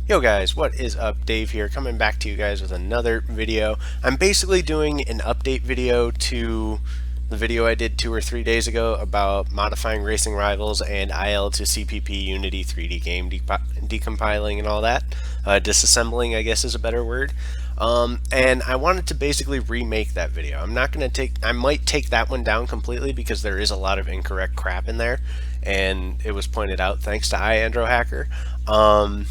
Yo guys, what is up? Dave here, coming back to you guys with another video. I'm basically doing an update video to the video I did 2 or 3 days ago about modifying racing rivals and IL2CPP Unity3D game decompiling and all that. Disassembling, I guess, is a better word. And I wanted to basically remake that video. I might take that one down completely because there is a lot of incorrect crap in there, and it was pointed out thanks to IL2CPP.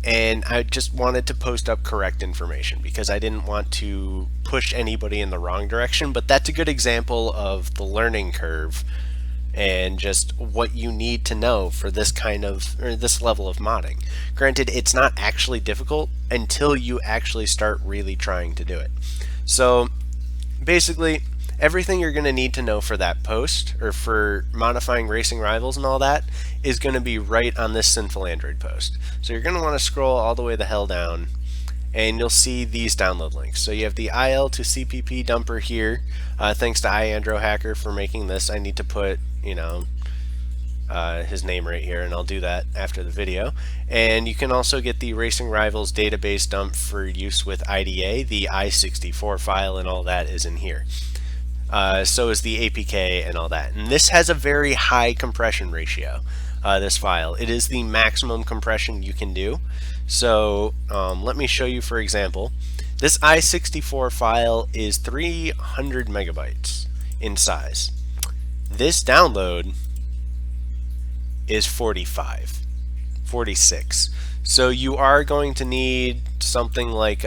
And I just wanted to post up correct information because I didn't want to push anybody in the wrong direction. But that's a good example of the learning curve and just what you need to know for this this level of modding. Granted, it's not actually difficult until you actually start really trying to do it. So basically, everything you're going to need to know for that post, or for modifying racing rivals and all that, is going to be right on this Sinful Android post. So you're going to want to scroll all the way the hell down, and you'll see these download links. So you have the IL2CPP dumper here. Thanks to iAndroHacker for making this. I need to put, his name right here, and I'll do that after the video. And you can also get the Racing Rivals database dump for use with IDA. The I64 file and all that is in here. So is the APK and all that. And this has a very high compression ratio, this file. It is the maximum compression you can do. So let me show you, for example. This I64 file is 300 megabytes in size. This download is 46. So you are going to need something like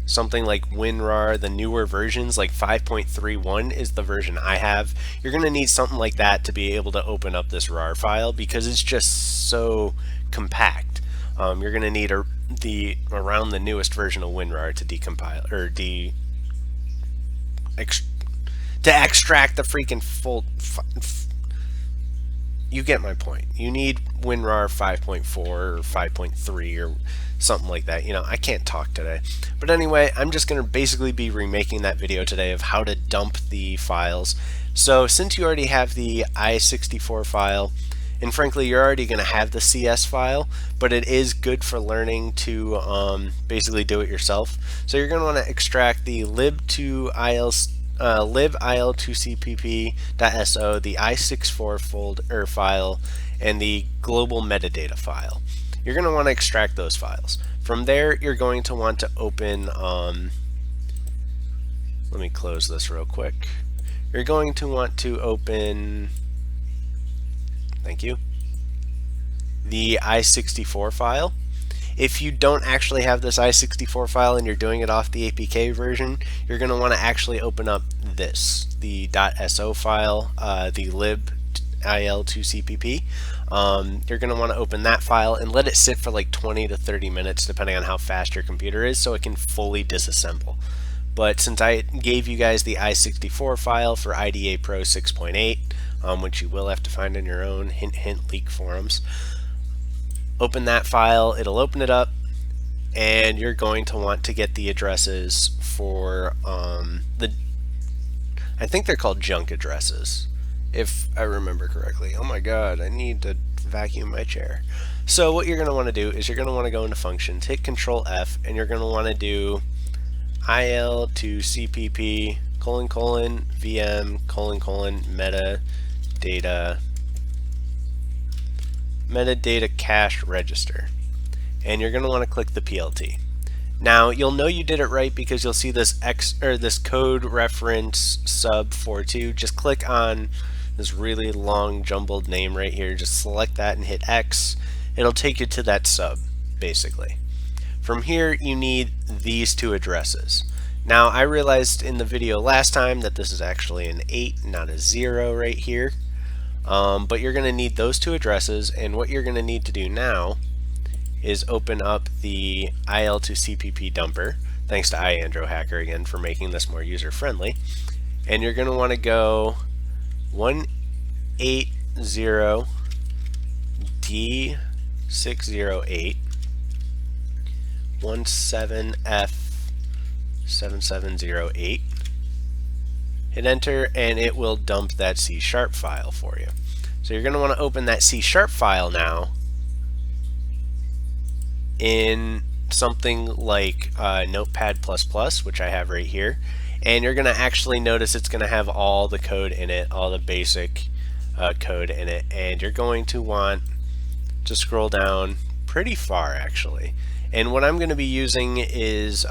something like WinRAR, the newer versions, like 5.31 is the version I have. You're going to need something like that to be able to open up this RAR file because it's just so compact. You're going to need around the newest version of WinRAR to decompile, or to extract the freaking full. You get my point. You need WinRAR 5.4 or 5.3 or something like that. I can't talk today. But anyway, I'm just going to basically be remaking that video today of how to dump the files. So since you already have the I64 file, and frankly you're already going to have the CS file, but it is good for learning to basically do it yourself. So you're going to want to extract the libIL2CPP.so, the I64 file, and the global metadata file. You're going to want to extract those files. From there, you're going to want to open, let me close this real quick. You're going to want to open, thank you, the I64 file. If you don't actually have this I64 file and you're doing it off the APK version, you're going to want to actually open up the .so file, the libIL2CPP. You're going to want to open that file and let it sit for like 20 to 30 minutes depending on how fast your computer is so it can fully disassemble. But since I gave you guys the I64 file for IDA Pro 6.8, which you will have to find in your own hint leak forums, open that file, it'll open it up, and you're going to want to get the addresses for I think they're called junk addresses, if I remember correctly. Oh my god, I need to vacuum my chair. So what you're going to want to do is you're going to want to go into functions, hit Control F, and you're going to want to do IL2CPP : VM : metadata cache register, and you're going to want to click the PLT. Now you'll know you did it right because you'll see this this code reference sub 42. Just click on this really long jumbled name right here. Just select that and hit X. It'll take you to that sub basically. From here you need these two addresses. Now I realized in the video last time that this is actually an 8, not a 0 right here. But you're going to need those two addresses, and what you're going to need to do now is open up the IL2CPP dumper, thanks to iAndroHacker again for making this more user-friendly. And you're going to want to go 180D608 17F7708. hit enter, and it will dump that C# file for you. So you're going to want to open that C# file now in something like Notepad++, which I have right here, and you're going to actually notice it's going to have all the code in it, all the basic code in it, and you're going to want to scroll down pretty far actually. And what I'm going to be using is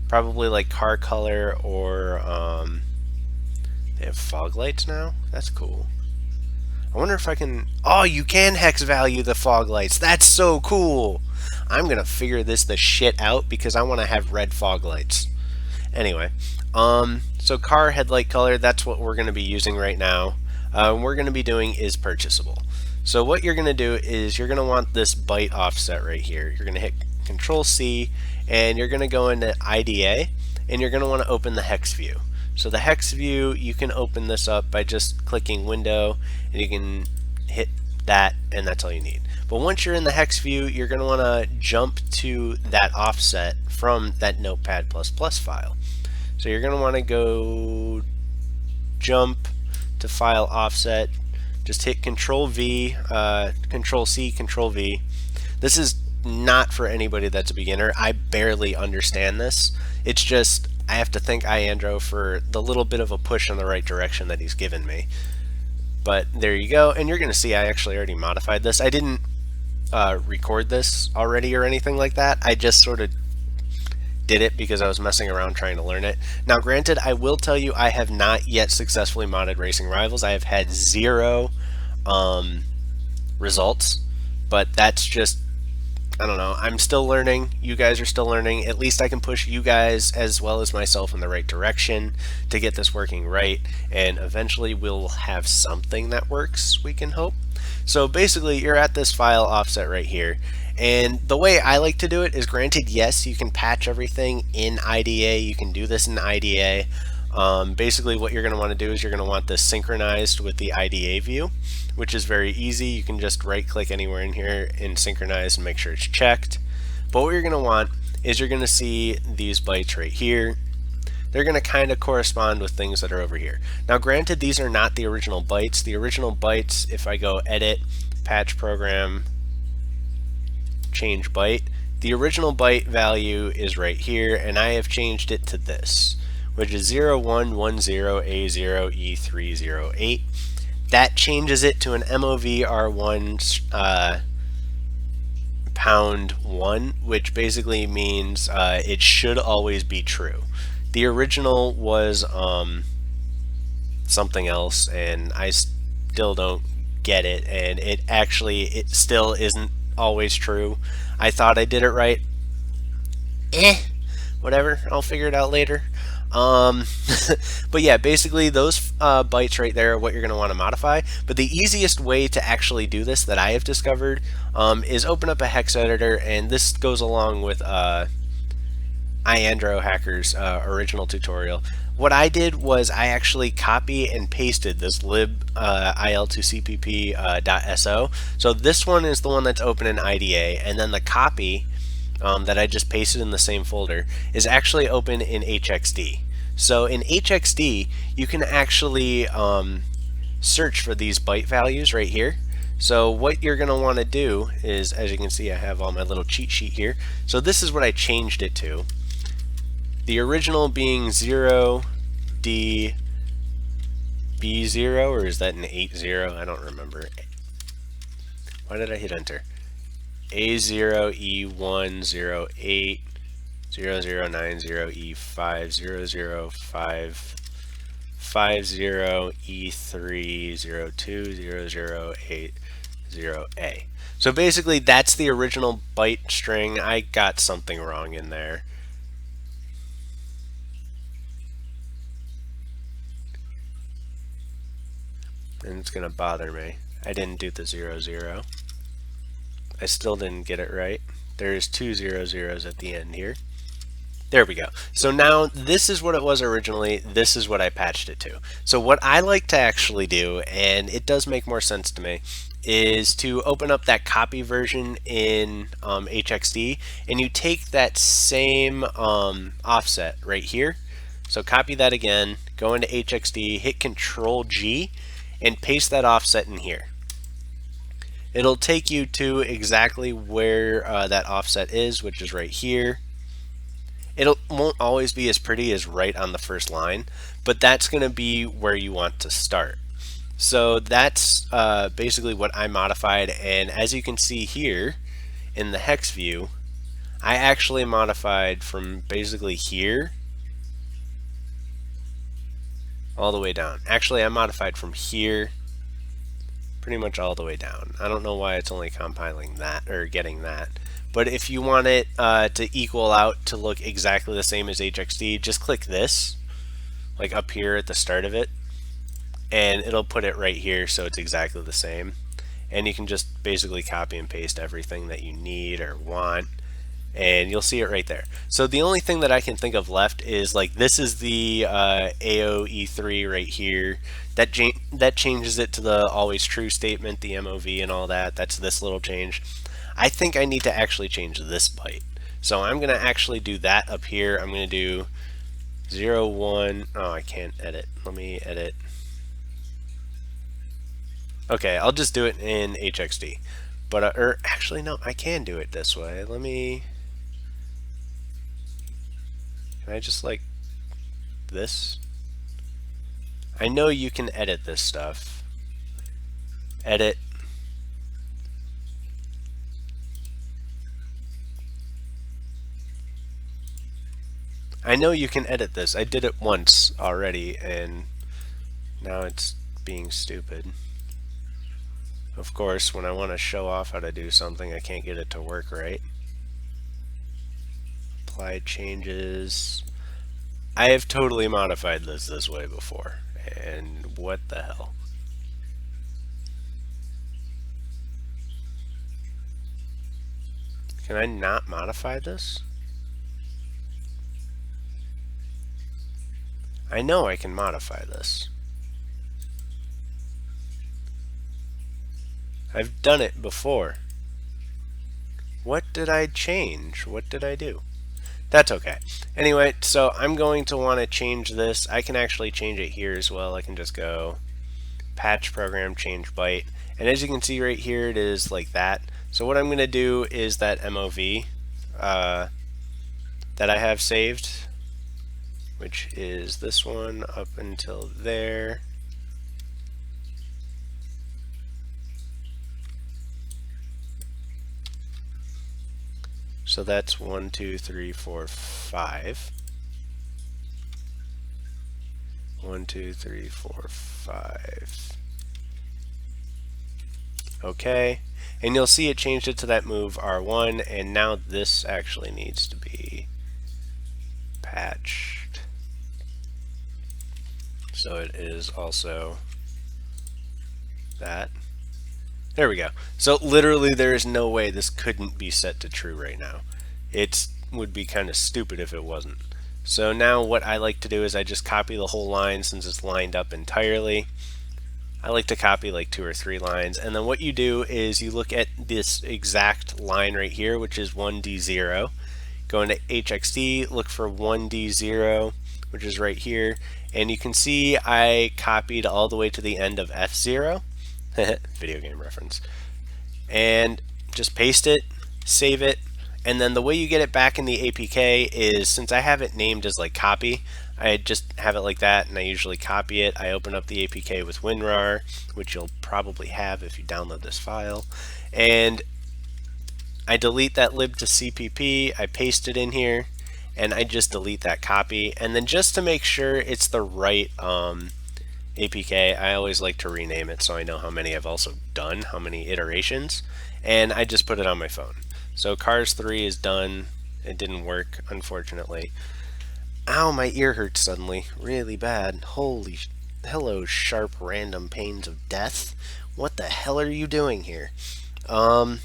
probably like car color, or they have fog lights now. That's cool. I wonder if I can. Oh, you can hex value the fog lights. That's so cool. I'm gonna figure the shit out because I want to have red fog lights. Anyway, so car headlight color. That's what we're gonna be using right now. What we're gonna be doing is purchasable. So what you're gonna do is you're gonna want this byte offset right here. You're gonna hit Control C, and you're gonna go into IDA, and you're gonna want to open the hex view. So the hex view, you can open this up by just clicking Window, and you can hit that, and that's all you need. But once you're in the hex view, you're going to want to jump to that offset from that Notepad++ file. So you're going to want to go jump to file offset. Just hit Control V, Control C, Control V. This is not for anybody that's a beginner. I barely understand this. It's just I have to thank iAndro for the little bit of a push in the right direction that he's given me. But there you go, and you're going to see I actually already modified this. I didn't record this already or anything like that. I just sort of did it because I was messing around trying to learn it. Now granted, I will tell you I have not yet successfully modded Racing Rivals. I have had 0 results, but that's just, I don't know, I'm still learning, you guys are still learning. At least I can push you guys as well as myself in the right direction to get this working right, and eventually we'll have something that works, we can hope. So basically you're at this file offset right here, and the way I like to do it is, granted, yes, you can patch everything in IDA, you can do this in IDA. Basically what you're going to want to do is you're going to want this synchronized with the IDA view, which is very easy. You can just right click anywhere in here and synchronize and make sure it's checked. But what you're going to want is you're going to see these bytes right here. They're going to kind of correspond with things that are over here. Now granted, these are not the original bytes. The original bytes, if I go edit, patch program, change byte, the original byte value is right here, and I have changed it to this, which is 0110A0E308. That changes it to an MOVR1 #1, which basically means it should always be true. The original was something else, and I still don't get it, and it still isn't always true. I thought I did it right. Whatever, I'll figure it out later. But yeah, basically those bytes right there are what you're going to want to modify. But the easiest way to actually do this that I have discovered is open up a hex editor, and this goes along with iAndro Hacker's original tutorial. What I did was I actually copy and pasted this lib IL2CPP.so. So this one is the one that's open in IDA, and then the copy that I just pasted in the same folder is actually open in HXD. So in HXD, you can actually search for these byte values right here. So what you're going to want to do is, as you can see, I have all my little cheat sheet here. So this is what I changed it to. The original being 0DB0, or is that an 80? I don't remember. Why did I hit enter? A0E108 0090E5 00550E3020080A. So basically that's the original byte string. I got something wrong in there. And it's gonna bother me. I didn't do the 00. I still didn't get it right. There's 2 00s at the end here. There we go. So now this is what it was originally. This is what I patched it to. So what I like to actually do, and it does make more sense to me, is to open up that copy version in HXD, and you take that same offset right here. So copy that again, go into HXD, hit Control G, and paste that offset in here. It'll take you to exactly where that offset is, which is right here. It won't always be as pretty as right on the first line, but that's going to be where you want to start. So that's basically what I modified, and as you can see here in the hex view, I actually modified from basically here all the way down. Actually, I modified from here pretty much all the way down. I don't know why it's only compiling that or getting that. But if you want it to equal out to look exactly the same as HXD, just click this, like up here at the start of it, and it'll put it right here so it's exactly the same. And you can just basically copy and paste everything that you need or want, and you'll see it right there. So the only thing that I can think of left is like this is the AOE3 right here. That changes it to the always true statement, the MOV and all that. That's this little change. I think I need to actually change this byte. So I'm going to actually do that up here. I'm going to do 0, 1. Oh, I can't edit. Let me edit. Okay, I'll just do it in HXD. But, or actually, no, I can do it this way. Let me... Can I just, like, this? I know you can edit this stuff. Edit. I know you can edit this. I did it once already, and now it's being stupid. Of course, when I want to show off how to do something, I can't get it to work right. Apply changes. I have totally modified this way before, and what the hell? Can I not modify this? I know I can modify this. I've done it before. What did I change? What did I do? That's okay. Anyway, so I'm going to want to change this. I can actually change it here as well. I can just go patch program change byte. And as you can see right here, it is like that. So what I'm going to do is that MOV that I have saved, which is this one up until there. So that's 1, 2, 3, 4, 5. 1, 2, 3, 4, 5. Okay, and you'll see it changed it to that move R1, and now this actually needs to be patched. So it is also that. There we go. So literally there is no way this couldn't be set to true right now. It would be kind of stupid if it wasn't. So now what I like to do is I just copy the whole line since it's lined up entirely. I like to copy like 2 or 3 lines, and then what you do is you look at this exact line right here, which is 1D0. Go into HXD, look for 1D0, which is right here, and you can see I copied all the way to the end of F0. Video game reference. And just paste it, save it, and then the way you get it back in the APK is, since I have it named as like copy, I just have it like that, and I usually copy it. I open up the APK with WinRAR, which you'll probably have if you download this file, and I delete that lib2cpp, I paste it in here, and I just delete that copy. And then just to make sure it's the right APK, I always like to rename it so I know how many I've also done, how many iterations, and I just put it on my phone. So Cars 3 is done. It didn't work, unfortunately. Ow, my ear hurts suddenly, really bad. Holy, hello, sharp random pains of death. What the hell are you doing here? Why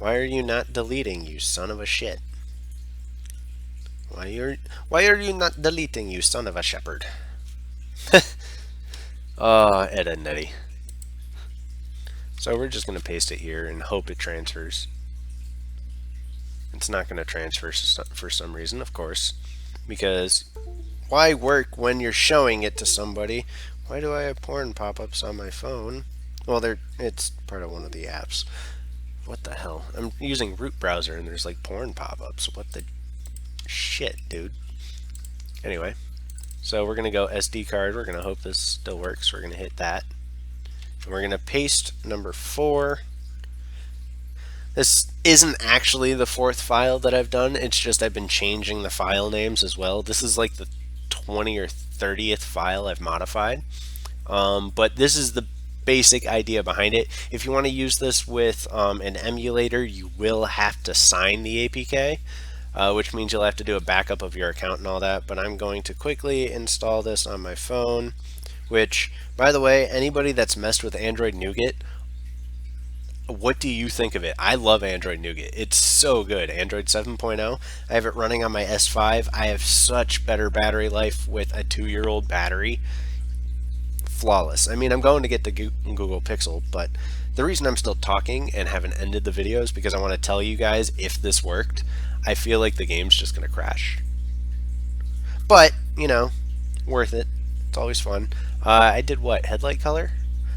are you not deleting, you son of a shit? Why are you not deleting, you son of a shepherd? Ed and Nettie. So we're just going to paste it here and hope it transfers. It's not going to transfer for some reason, of course, because why work when you're showing it to somebody? Why do I have porn pop-ups on my phone? Well, it's part of one of the apps. What the hell? I'm using root browser and there's like porn pop-ups. What the shit, dude? Anyway, so we're gonna go SD card. We're gonna hope this still works. We're gonna hit that. And we're gonna paste number 4. This isn't actually the 4th file that I've done. It's just I've been changing the file names as well. This is like the 20 or 30th file I've modified. But this is the basic idea behind it. If you want to use this with an emulator, you will have to sign the APK, which means you'll have to do a backup of your account and all that. But I'm going to quickly install this on my phone, which, by the way, anybody that's messed with Android Nougat, what do you think of it? I love Android Nougat. It's so good. Android 7.0. I have it running on my S5. I have such better battery life with a 2-year-old battery. Flawless. I mean, I'm going to get the Google Pixel, but the reason I'm still talking and haven't ended the video is because I want to tell you guys if this worked. I feel like the game's just going to crash. But, you know, worth it. It's always fun. I did what? Headlight color?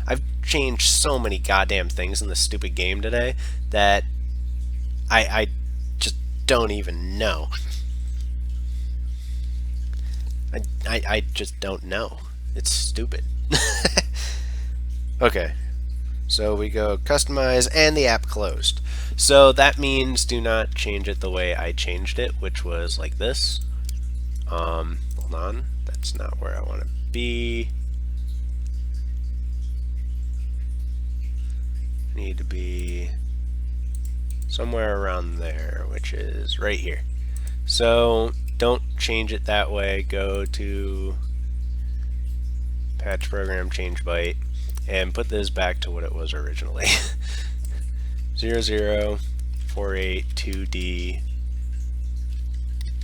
I've changed so many goddamn things in this stupid game today that I just don't even know. I just don't know. It's stupid. Okay, so we go customize and the app closed. So that means do not change it the way I changed it, which was like this. Hold on, that's not where I want to be. Need to be somewhere around there, which is right here. So don't change it that way. Go to patch program, change byte, and put this back to what it was originally. 00482D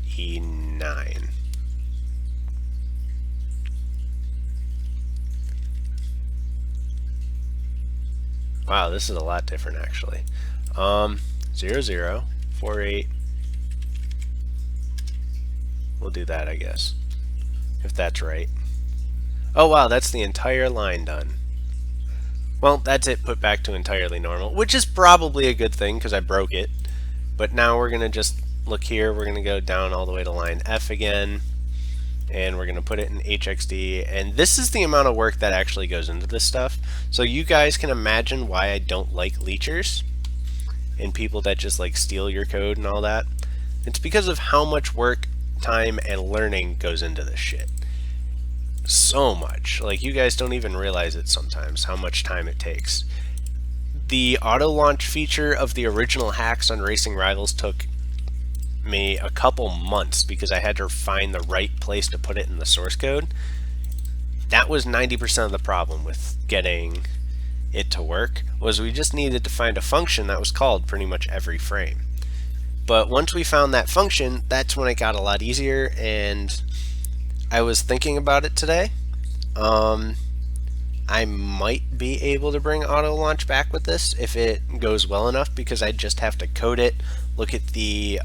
E9. Wow, this is a lot different actually. 0048. We'll do that, I guess, if that's right. Oh wow, that's the entire line done. Well, that's it put back to entirely normal, which is probably a good thing because I broke it. But now we're going to just look here. We're going to go down all the way to line F again. And we're going to put it in HXD. And this is the amount of work that actually goes into this stuff. So you guys can imagine why I don't like leechers and people that just like steal your code and all that. It's because of how much work, time, and learning goes into this shit. So much. Like, you guys don't even realize it sometimes, how much time it takes. The auto launch feature of the original hacks on Racing Rivals took me a couple months because I had to find the right place to put it in the source code. That was 90% of the problem with getting it to work, was we just needed to find a function that was called pretty much every frame. But once we found that function, that's when it got a lot easier, and I was thinking about it today. I might be able to bring auto launch back with this if it goes well enough, because I just have to code it, look at the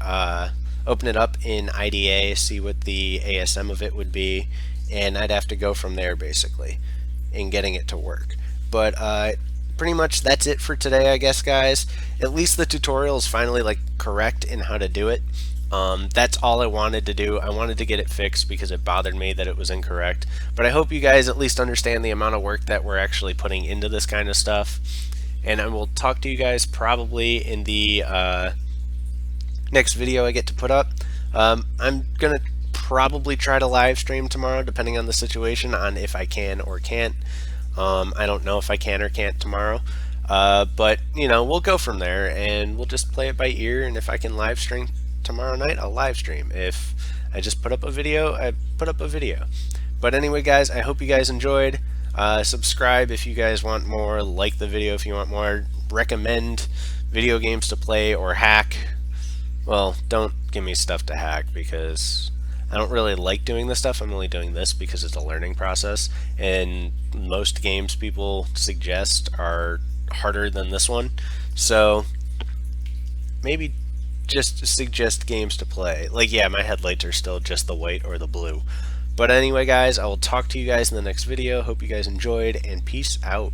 open it up in IDA, see what the ASM of it would be, and I'd have to go from there basically in getting it to work. But pretty much that's it for today, I guess, guys. At least the tutorial is finally like correct in how to do it. That's all I wanted to do. I wanted to get it fixed because it bothered me that it was incorrect. But I hope you guys at least understand the amount of work that we're actually putting into this kind of stuff. And I will talk to you guys probably in the next video I get to put up. I'm going to probably try to live stream tomorrow, depending on the situation, on if I can or can't. I don't know if I can or can't tomorrow. But, you know, we'll go from there, and we'll just play it by ear, and if I can live stream tomorrow night, I'll live stream. If I just put up a video, I put up a video. But anyway, guys, I hope you guys enjoyed. Subscribe if you guys want more, like the video if you want more, recommend video games to play or hack. Well, don't give me stuff to hack because I don't really like doing this stuff. I'm only doing this because it's a learning process, and most games people suggest are harder than this one. So maybe just suggest games to play. Like, yeah, my headlights are still just the white or the blue, But anyway, guys, I will talk to you guys in the next video. Hope you guys enjoyed, and peace out.